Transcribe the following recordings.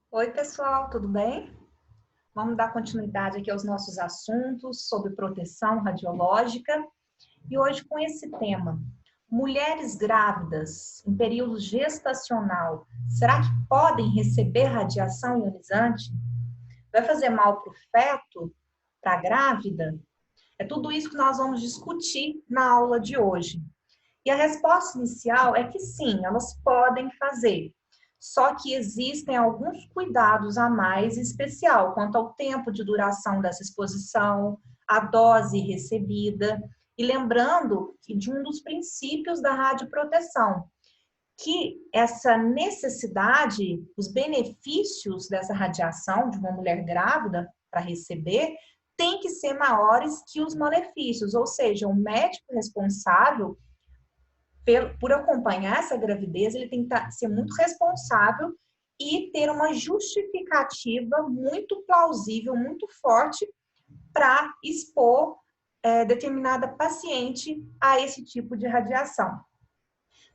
Oi, pessoal, tudo bem? Vamos dar continuidade aqui aos nossos assuntos sobre proteção radiológica e hoje com esse tema: mulheres grávidas em período gestacional, será que podem receber radiação ionizante? Vai fazer mal para o feto, para a grávida? É tudo isso que nós vamos discutir na aula de hoje. E a resposta inicial é que sim, elas podem fazer. Só que existem alguns cuidados a mais especial quanto ao tempo de duração dessa exposição, a dose recebida, e lembrando que de um dos princípios da radioproteção, que essa necessidade, os benefícios dessa radiação de uma mulher grávida para receber, tem que ser maiores que os malefícios, ou seja, o médico responsável por acompanhar essa gravidez, ele tem que ser muito responsável e ter uma justificativa muito plausível, muito forte para expor determinada paciente a esse tipo de radiação.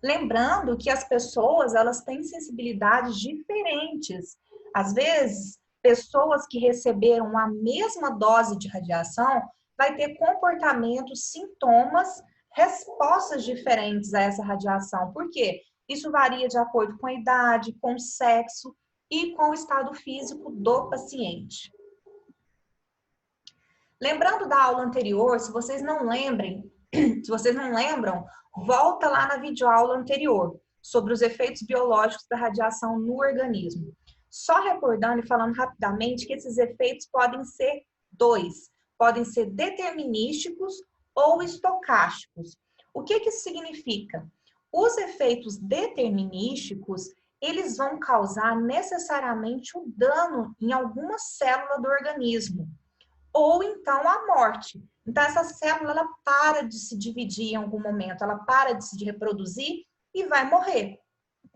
Lembrando que as pessoas, elas têm sensibilidades diferentes. Às vezes, pessoas que receberam a mesma dose de radiação vai ter comportamentos, sintomas, respostas diferentes a essa radiação. Por quê? Isso varia de acordo com a idade, com o sexo e com o estado físico do paciente. Lembrando da aula anterior, se vocês não lembram, volta lá na videoaula anterior sobre os efeitos biológicos da radiação no organismo. Só recordando e falando rapidamente que esses efeitos podem ser dois, podem ser determinísticos ou estocásticos. O que isso significa? Os efeitos determinísticos, eles vão causar necessariamente um dano em alguma célula do organismo, ou então a morte. Então, essa célula, ela para de se dividir em algum momento, ela para de se reproduzir e vai morrer.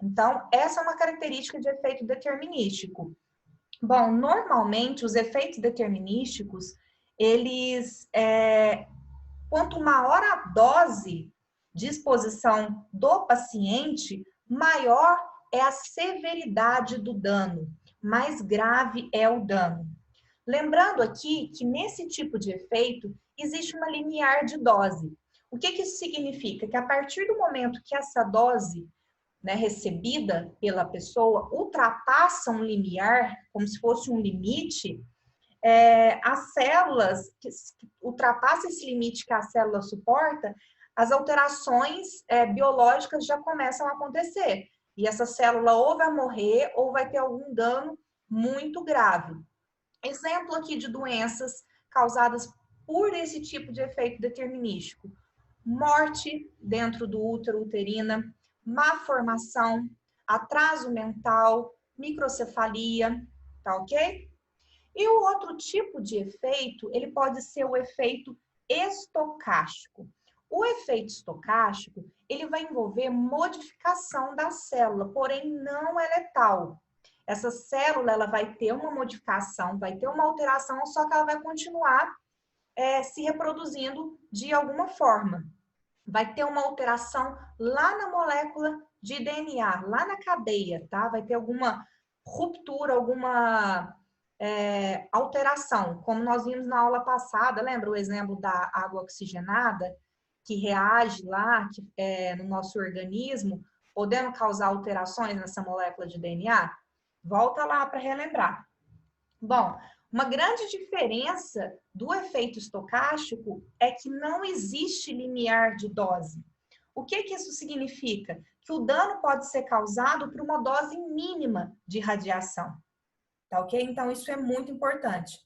Então, essa é uma característica de efeito determinístico. Bom, normalmente, os efeitos determinísticos, eles, quanto maior a dose de exposição do paciente, maior é a severidade do dano, mais grave é o dano. Lembrando aqui que nesse tipo de efeito existe uma limiar de dose. O que isso significa? Que a partir do momento que essa dose, né, recebida pela pessoa ultrapassa um limiar, como se fosse um limite, as células que ultrapassam esse limite que a célula suporta, as alterações biológicas já começam a acontecer. E essa célula ou vai morrer ou vai ter algum dano muito grave. Exemplo aqui de doenças causadas por esse tipo de efeito determinístico: morte dentro do útero, uterina, má formação, atraso mental, microcefalia, tá ok? E o outro tipo de efeito, ele pode ser o efeito estocástico. O efeito estocástico, ele vai envolver modificação da célula, porém não é letal. Essa célula, ela vai ter uma modificação, vai ter uma alteração, só que ela vai continuar se reproduzindo de alguma forma. Vai ter uma alteração lá na molécula de DNA, lá na cadeia, tá? Vai ter alguma ruptura, alguma alteração, como nós vimos na aula passada, lembra o exemplo da água oxigenada, que reage lá no nosso organismo, podendo causar alterações nessa molécula de DNA? Volta lá para relembrar. Bom, uma grande diferença do efeito estocástico é que não existe limiar de dose. O que isso significa? Que o dano pode ser causado por uma dose mínima de radiação. Tá ok? Então, isso é muito importante.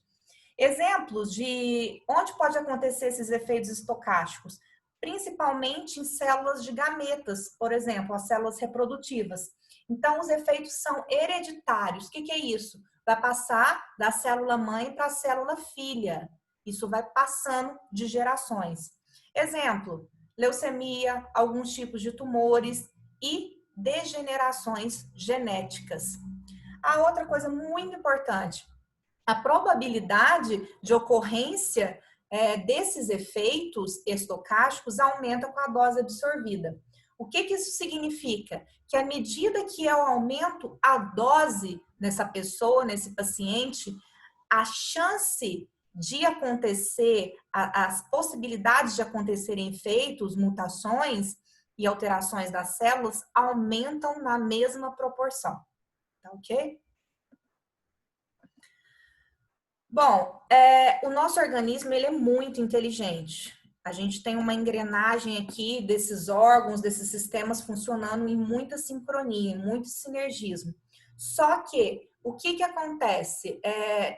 Exemplos de onde pode acontecer esses efeitos estocásticos? Principalmente em células de gametas, por exemplo, as células reprodutivas. Então, os efeitos são hereditários. O que é isso? Vai passar da célula mãe para a célula filha. Isso vai passando de gerações. Exemplo, leucemia, alguns tipos de tumores e degenerações genéticas. A outra coisa muito importante, a probabilidade de ocorrência desses efeitos estocásticos aumenta com a dose absorvida. O que que isso significa? Que à medida que eu aumento a dose nessa pessoa, nesse paciente, a chance de acontecer, as possibilidades de acontecerem efeitos, mutações e alterações das células aumentam na mesma proporção. Tá ok? Bom, o nosso organismo ele é muito inteligente. A gente tem uma engrenagem aqui desses órgãos, desses sistemas funcionando em muita sincronia, em muito sinergismo. Só que o que que acontece?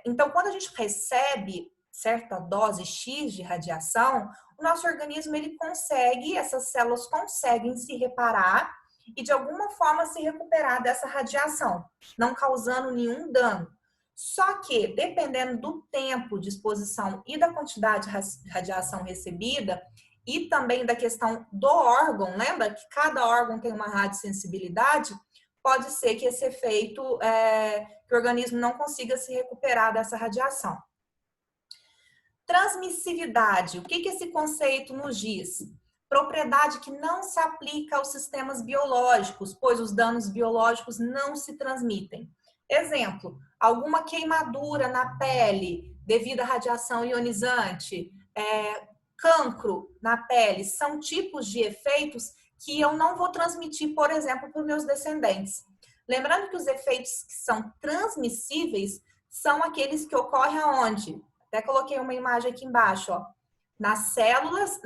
Então, quando a gente recebe certa dose X de radiação, o nosso organismo ele consegue, essas células conseguem se reparar e de alguma forma se recuperar dessa radiação, não causando nenhum dano. Só que, dependendo do tempo de exposição e da quantidade de radiação recebida, e também da questão do órgão, lembra que cada órgão tem uma radiosensibilidade, pode ser que esse efeito, que o organismo não consiga se recuperar dessa radiação. Transmissividade, o que que esse conceito nos diz? Propriedade que não se aplica aos sistemas biológicos, pois os danos biológicos não se transmitem. Exemplo, alguma queimadura na pele devido à radiação ionizante, cancro na pele, são tipos de efeitos que eu não vou transmitir, por exemplo, para os meus descendentes. Lembrando que os efeitos que são transmissíveis são aqueles que ocorrem aonde? Até coloquei uma imagem aqui embaixo, ó. Nas células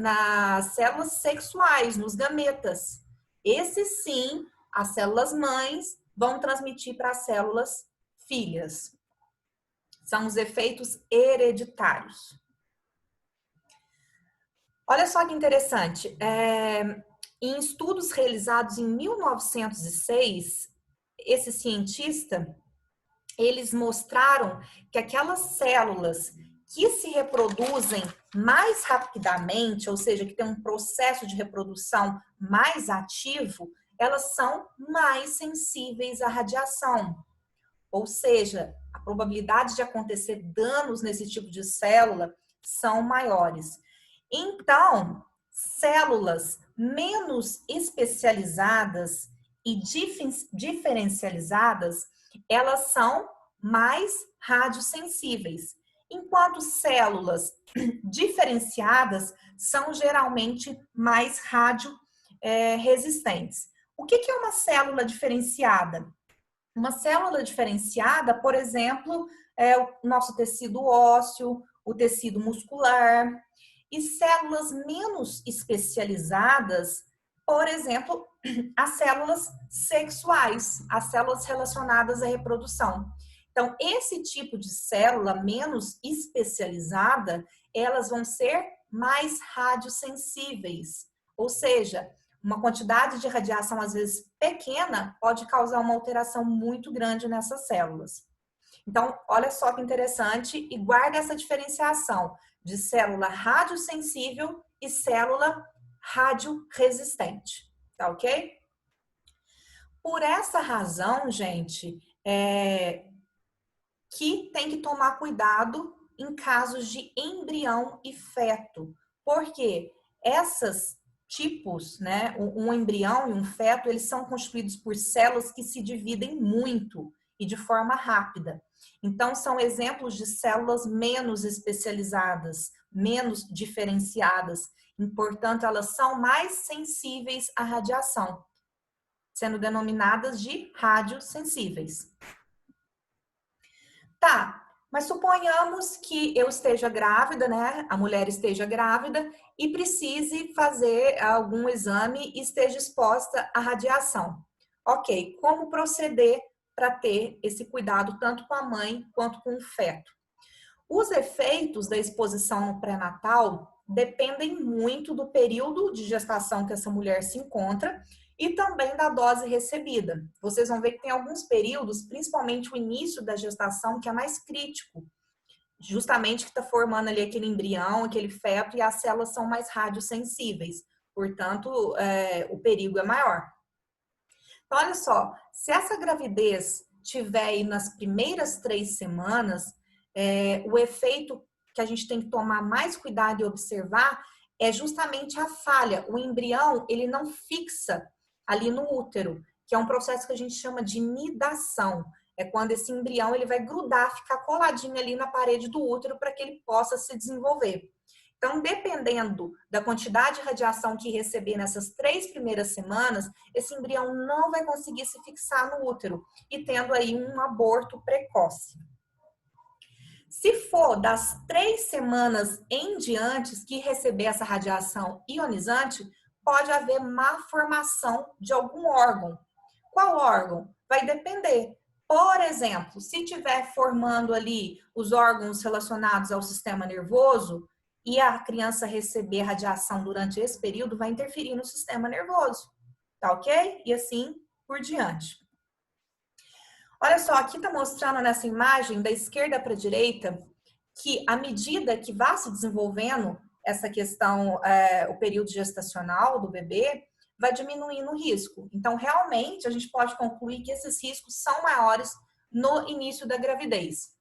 sexuais, nos gametas. Esses sim, as células mães vão transmitir para as células filhas. São os efeitos hereditários. Olha só que interessante. Em estudos realizados em 1906, esse cientista, eles mostraram que aquelas células que se reproduzem mais rapidamente, ou seja, que tem um processo de reprodução mais ativo, elas são mais sensíveis à radiação. Ou seja, a probabilidade de acontecer danos nesse tipo de célula são maiores. Então, células menos especializadas e diferencializadas, elas são mais radiosensíveis, enquanto células diferenciadas são geralmente mais radioresistentes. O que é uma célula diferenciada? Uma célula diferenciada, por exemplo, é o nosso tecido ósseo, o tecido muscular, e células menos especializadas, por exemplo, as células sexuais, as células relacionadas à reprodução. Então, esse tipo de célula menos especializada, elas vão ser mais radiosensíveis, ou seja, uma quantidade de radiação, às vezes pequena, pode causar uma alteração muito grande nessas células. Então, olha só que interessante e guarda essa diferenciação de célula radiosensível e célula radioresistente, tá ok? Por essa razão, gente, que tem que tomar cuidado em casos de embrião e feto, porque esses tipos, né, um embrião e um feto, eles são constituídos por células que se dividem muito e de forma rápida. Então, são exemplos de células menos especializadas, menos diferenciadas, e, portanto, elas são mais sensíveis à radiação, sendo denominadas de radiosensíveis. Tá, mas suponhamos que eu esteja grávida, né? A mulher esteja grávida e precise fazer algum exame e esteja exposta à radiação. Ok, como proceder para ter esse cuidado tanto com a mãe quanto com o feto? Os efeitos da exposição no pré-natal dependem muito do período de gestação que essa mulher se encontra e também da dose recebida. Vocês vão ver que tem alguns períodos, principalmente o início da gestação, que é mais crítico, justamente que está formando ali aquele embrião, aquele feto, e as células são mais radiosensíveis, portanto, o perigo é maior. Então, olha só, se essa gravidez tiver aí nas primeiras 3 semanas, o efeito que a gente tem que tomar mais cuidado e observar é justamente a falha. O embrião, ele não fixa ali no útero, que é um processo que a gente chama de nidação. É quando esse embrião ele vai grudar, ficar coladinho ali na parede do útero para que ele possa se desenvolver. Então, dependendo da quantidade de radiação que receber nessas 3 primeiras semanas, esse embrião não vai conseguir se fixar no útero e tendo aí um aborto precoce. Se for das 3 semanas em diante que receber essa radiação ionizante, pode haver má formação de algum órgão. Qual órgão? Vai depender. Por exemplo, se estiver formando ali os órgãos relacionados ao sistema nervoso e a criança receber radiação durante esse período, vai interferir no sistema nervoso. Tá ok? E assim por diante. Olha só, aqui está mostrando nessa imagem, da esquerda para a direita, que à medida que vai se desenvolvendo essa questão, o período gestacional do bebê, vai diminuindo o risco. Então, realmente, a gente pode concluir que esses riscos são maiores no início da gravidez,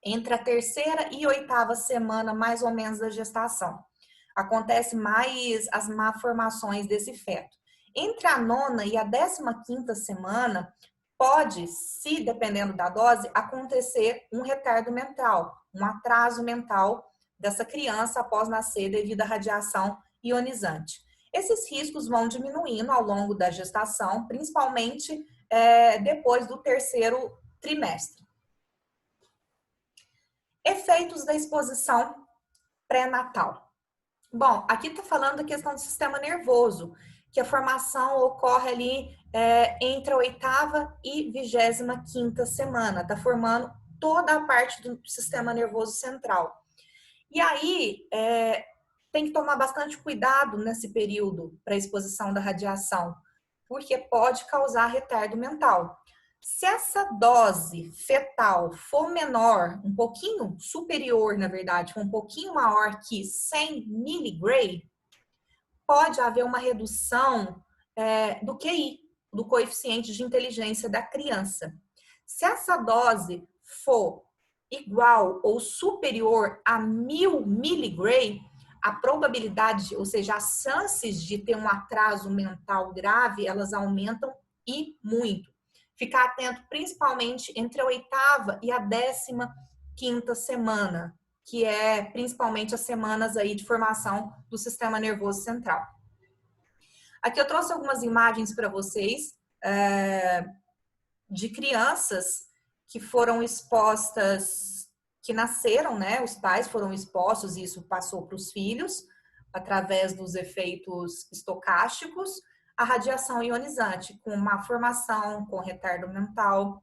entre a 3ª e 8ª semana, mais ou menos, da gestação. Acontece mais as malformações desse feto. Entre a 9ª e a 15ª semana, pode, se dependendo da dose, acontecer um retardo mental, um atraso mental dessa criança após nascer devido à radiação ionizante. Esses riscos vão diminuindo ao longo da gestação, principalmente depois do 3º trimestre. Efeitos da exposição pré-natal. Bom, aqui está falando da questão do sistema nervoso, que a formação ocorre ali entre a 8ª e 25ª semana, está formando toda a parte do sistema nervoso central. E aí, tem que tomar bastante cuidado nesse período para a exposição da radiação, porque pode causar retardo mental. Se essa dose fetal for menor, um pouquinho superior, na verdade, um pouquinho maior que 100 miligray, pode haver uma redução do QI, do coeficiente de inteligência da criança. Se essa dose for igual ou superior a 1000 miligray, a probabilidade, ou seja, as chances de ter um atraso mental grave, elas aumentam e muito. Ficar atento principalmente entre a 8ª e a 15ª semana, que é principalmente as semanas aí de formação do sistema nervoso central. Aqui eu trouxe algumas imagens para vocês de crianças que foram expostas, que nasceram, né? Os pais foram expostos e isso passou para os filhos, através dos efeitos estocásticos, a radiação ionizante, com má formação, com retardo mental.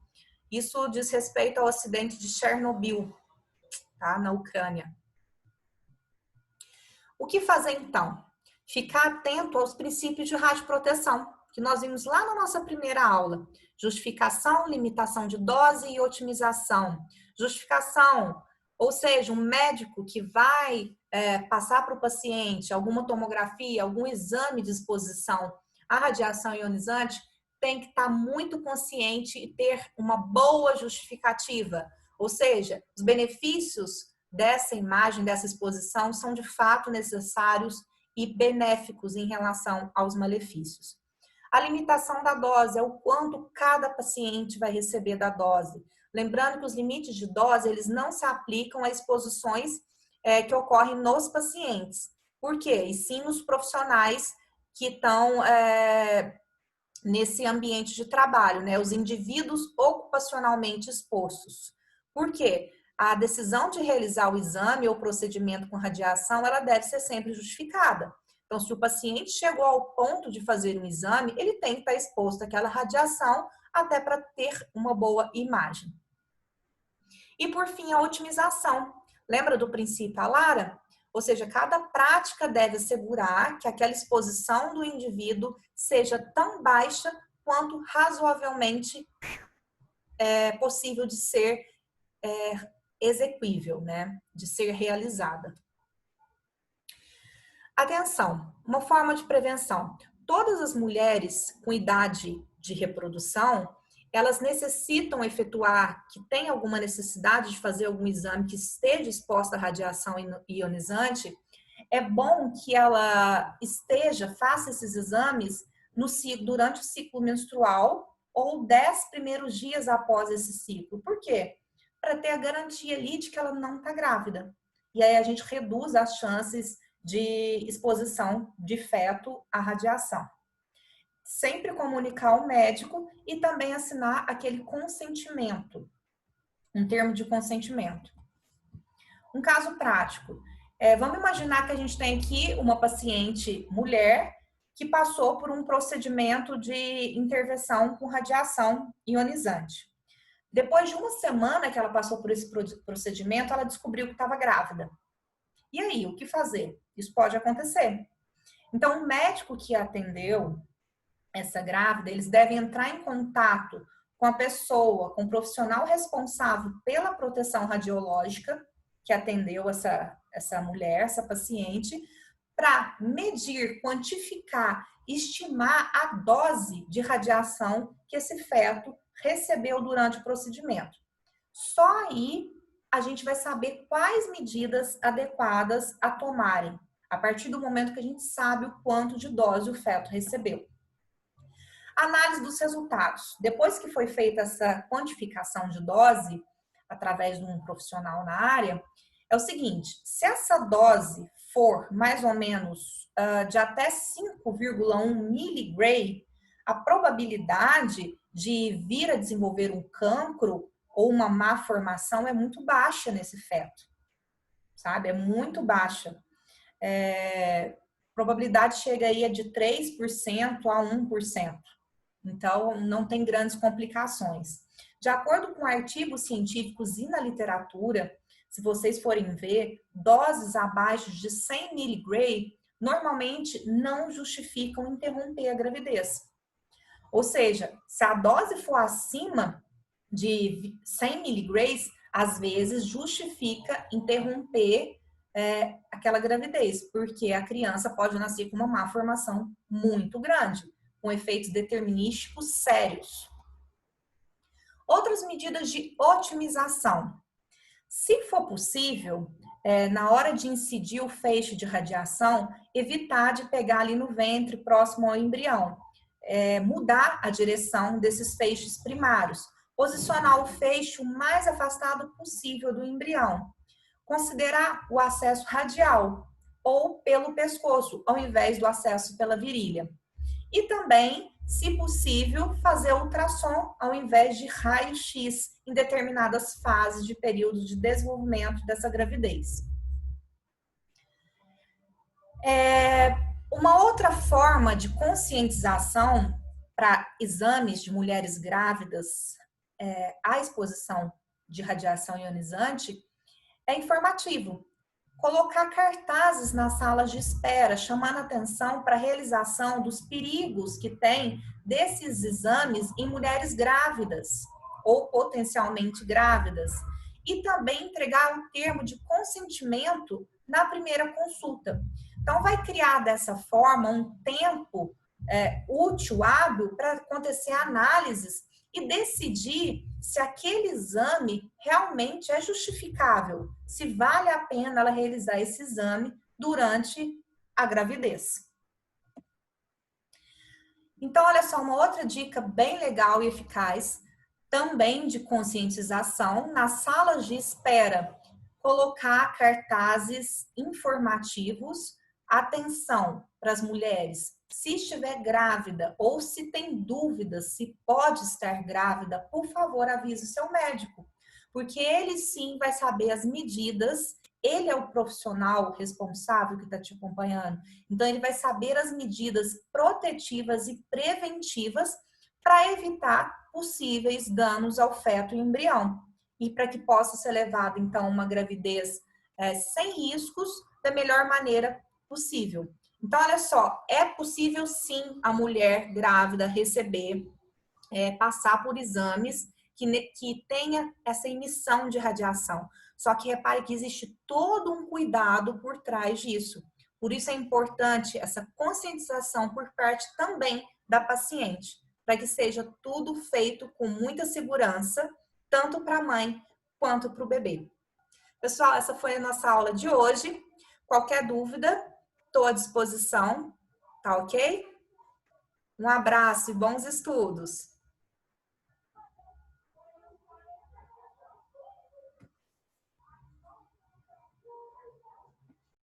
Isso diz respeito ao acidente de Chernobyl, tá? Na Ucrânia. O que fazer então? Ficar atento aos princípios de radioproteção, que nós vimos lá na nossa primeira aula. Justificação, limitação de dose e otimização. Justificação, ou seja, um médico que vai passar para o paciente alguma tomografia, algum exame de exposição à radiação ionizante, tem que estar muito consciente e ter uma boa justificativa. Ou seja, os benefícios dessa imagem, dessa exposição, são de fato necessários e benéficos em relação aos malefícios. A limitação da dose é o quanto cada paciente vai receber da dose. Lembrando que os limites de dose, eles não se aplicam a exposições que ocorrem nos pacientes. Por quê? E sim nos profissionais que estão nesse ambiente de trabalho, né? Os indivíduos ocupacionalmente expostos. Por quê? A decisão de realizar o exame ou procedimento com radiação, ela deve ser sempre justificada. Então, se o paciente chegou ao ponto de fazer um exame, ele tem que estar exposto àquela radiação até para ter uma boa imagem. E, por fim, a otimização. Lembra do princípio ALARA? Ou seja, cada prática deve assegurar que aquela exposição do indivíduo seja tão baixa quanto razoavelmente possível de ser exequível, né? De ser realizada. Atenção, uma forma de prevenção. Todas as mulheres com idade de reprodução, elas necessitam efetuar, que tem alguma necessidade de fazer algum exame que esteja exposto à radiação ionizante, é bom que ela faça esses exames durante o ciclo menstrual ou 10 primeiros dias após esse ciclo. Por quê? Para ter a garantia ali de que ela não está grávida. E aí a gente reduz as chances de exposição de feto à radiação. Sempre comunicar ao médico e também assinar aquele consentimento, um termo de consentimento. Um caso prático. Vamos imaginar que a gente tem aqui uma paciente mulher que passou por um procedimento de intervenção com radiação ionizante. Depois de uma semana que ela passou por esse procedimento, ela descobriu que estava grávida. E aí, o que fazer? Isso pode acontecer. Então, o médico que atendeu essa grávida, eles devem entrar em contato com a pessoa, com o profissional responsável pela proteção radiológica que atendeu essa mulher, essa paciente, para medir, quantificar, estimar a dose de radiação que esse feto recebeu durante o procedimento. Só aí a gente vai saber quais medidas adequadas a tomarem, a partir do momento que a gente sabe o quanto de dose o feto recebeu. Análise dos resultados. Depois que foi feita essa quantificação de dose, através de um profissional na área, é o seguinte: se essa dose for mais ou menos de até 5,1 miligray, a probabilidade de vir a desenvolver um cancro ou uma má formação é muito baixa nesse feto, sabe? É muito baixa. Probabilidade chega aí de 3% a 1%. Então, não tem grandes complicações. De acordo com artigos científicos e na literatura, se vocês forem ver, doses abaixo de 100 miligray normalmente não justificam interromper a gravidez. Ou seja, se a dose for acima de 100 miligrays, às vezes justifica interromper aquela gravidez, porque a criança pode nascer com uma má formação muito grande, com efeitos determinísticos sérios. Outras medidas de otimização. Se for possível, na hora de incidir o feixe de radiação, evitar de pegar ali no ventre, próximo ao embrião. Mudar a direção desses feixes primários. Posicionar o feixe o mais afastado possível do embrião. Considerar o acesso radial ou pelo pescoço, ao invés do acesso pela virilha. E também, se possível, fazer ultrassom ao invés de raio-x em determinadas fases de período de desenvolvimento dessa gravidez. Uma outra forma de conscientização para exames de mulheres grávidas à exposição de radiação ionizante é informativo. Colocar cartazes nas salas de espera, chamando atenção para a realização dos perigos que tem desses exames em mulheres grávidas ou potencialmente grávidas. E também entregar um termo de consentimento na primeira consulta. Então, vai criar dessa forma um tempo útil, hábil, para acontecer análises e decidir se aquele exame realmente é justificável, se vale a pena ela realizar esse exame durante a gravidez. Então, olha só, uma outra dica bem legal e eficaz, também de conscientização, nas salas de espera, colocar cartazes informativos, atenção para as mulheres. Se estiver grávida ou se tem dúvidas se pode estar grávida, por favor, avise o seu médico, porque ele sim vai saber as medidas, ele é o profissional responsável que está te acompanhando, então ele vai saber as medidas protetivas e preventivas para evitar possíveis danos ao feto e embrião e para que possa ser levado, então, uma gravidez sem riscos da melhor maneira possível. Então, olha só, é possível sim a mulher grávida receber, passar por exames que tenha essa emissão de radiação. Só que repare que existe todo um cuidado por trás disso. Por isso é importante essa conscientização por parte também da paciente, para que seja tudo feito com muita segurança, tanto para a mãe quanto para o bebê. Pessoal, essa foi a nossa aula de hoje. Qualquer dúvida, estou à disposição, tá ok? Um abraço e bons estudos!